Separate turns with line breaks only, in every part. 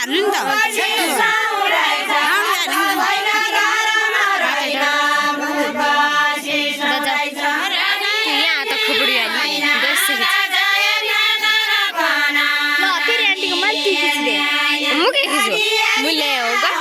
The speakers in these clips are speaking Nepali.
हाल्नु नि यहाँ त खुबडी मुके खिच्यो मुले होगा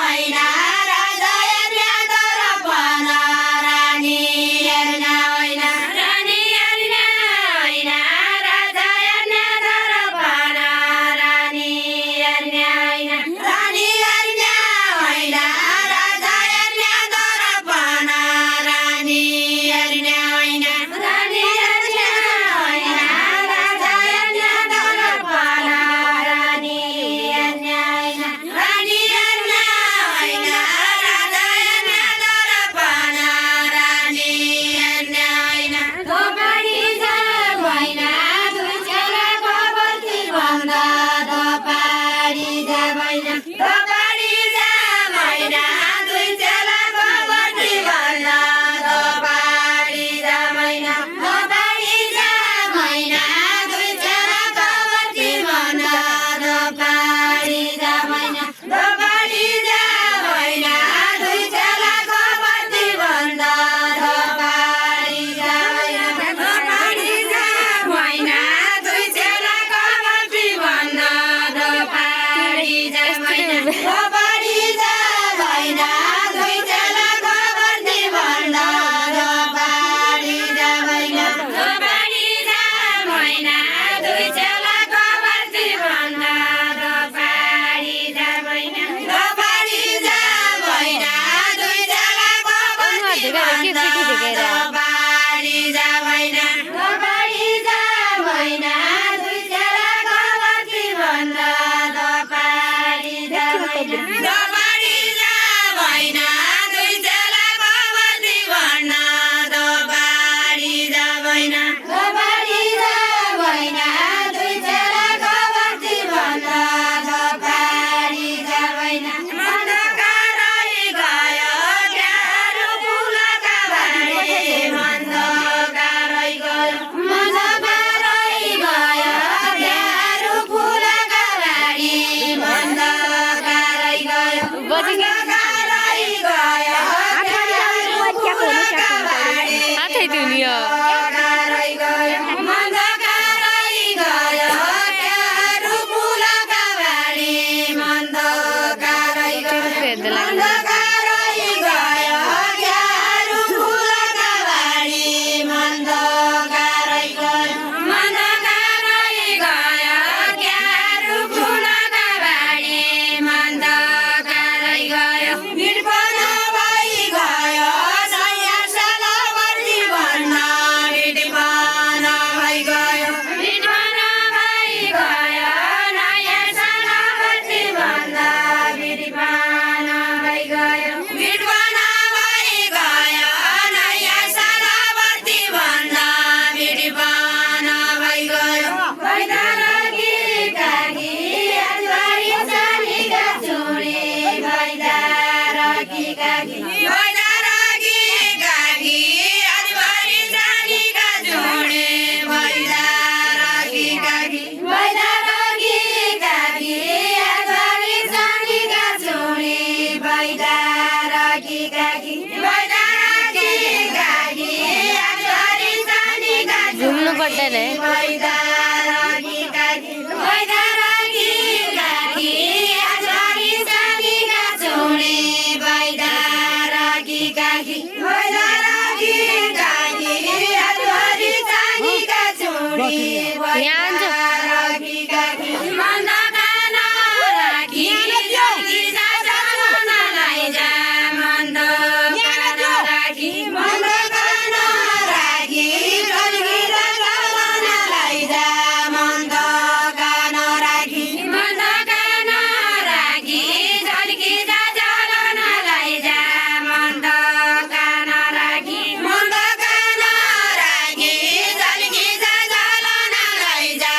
जा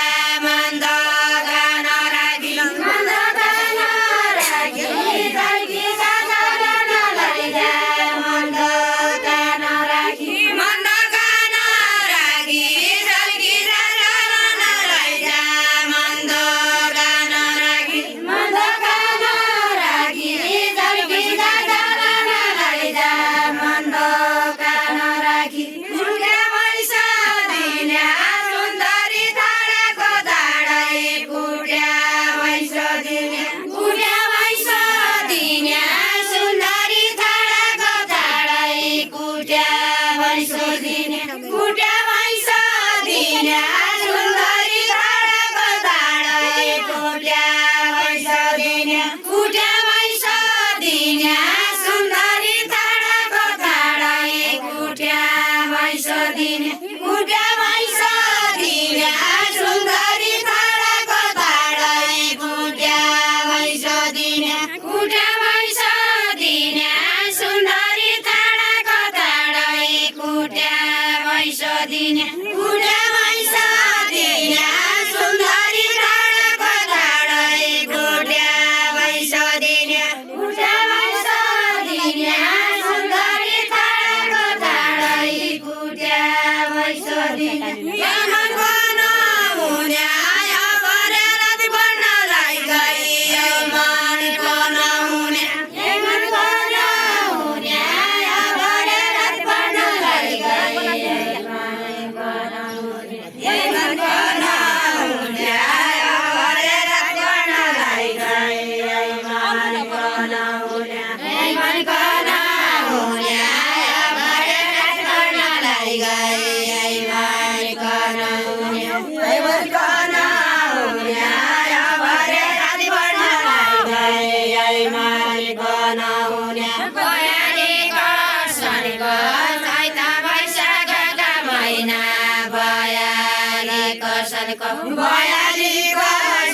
कर्सानीको भयालीको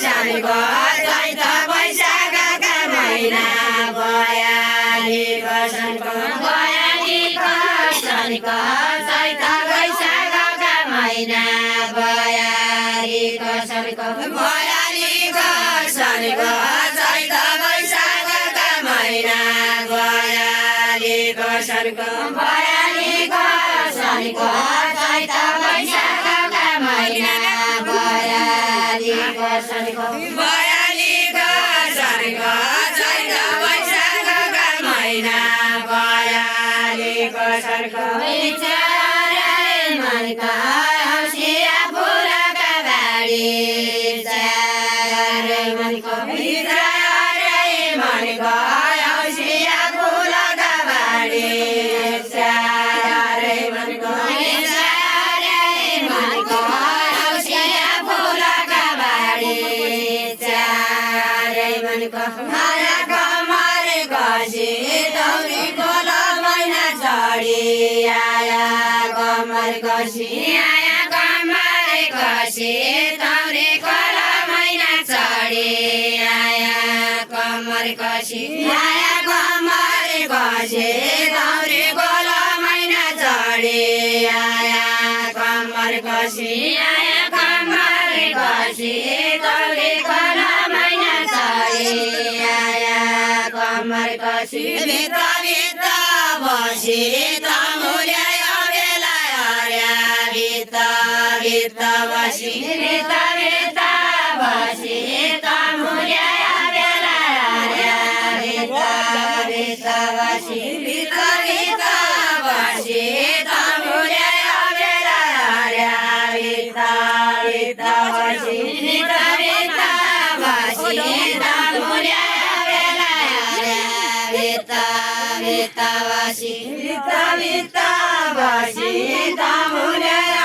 सानीको चैत वैशाखका महिना भयाली कर्सानीको भयाली कर्सानीको चैत वैशाखका महिना भयाली कर्सानीको भयाली कर्सानीको चैत वैशाखका महिना भयाली कर्सानीको भयाली कर्सानीको चैत वैशाखका महिना भयाली कर्सानीको भयाली कर्सानीको चैत वैशाखका महिना भयाली कर्सानीको विचारै मनका हँसिया फुलका बारी चारै मनको विचारै मनका हँसिया फुलका बारी चारै मनको विचारै मनको हँसिया फुलका बारी चारै मनको माया कमर कसी दौरी कोल मैना चढी आया कमर कसी आया कमर कसी दौरी कोल मैना चढी आया कमर कसी आया कमर कसी दौरी कोल मैना चढी आया कमर कसी आया कमर कसी दौरी कोल मैना चढी आया कमर कसी भित्र भित्र बसी तमुल्यायो बेला हर्या भित्र भित्र बसी भित्र भित्र बसी तमुल्यायो बेला हर्या भित्र भित्र बसी भित्र भित्र बसी तमुल्यायो बेला हर्या भित्र भित्र बसी भित्र भित्र बसी तमुल्यायो बेला हर्या भित्र भित्र बसी भित्र भित्र बसी तमुल्यायो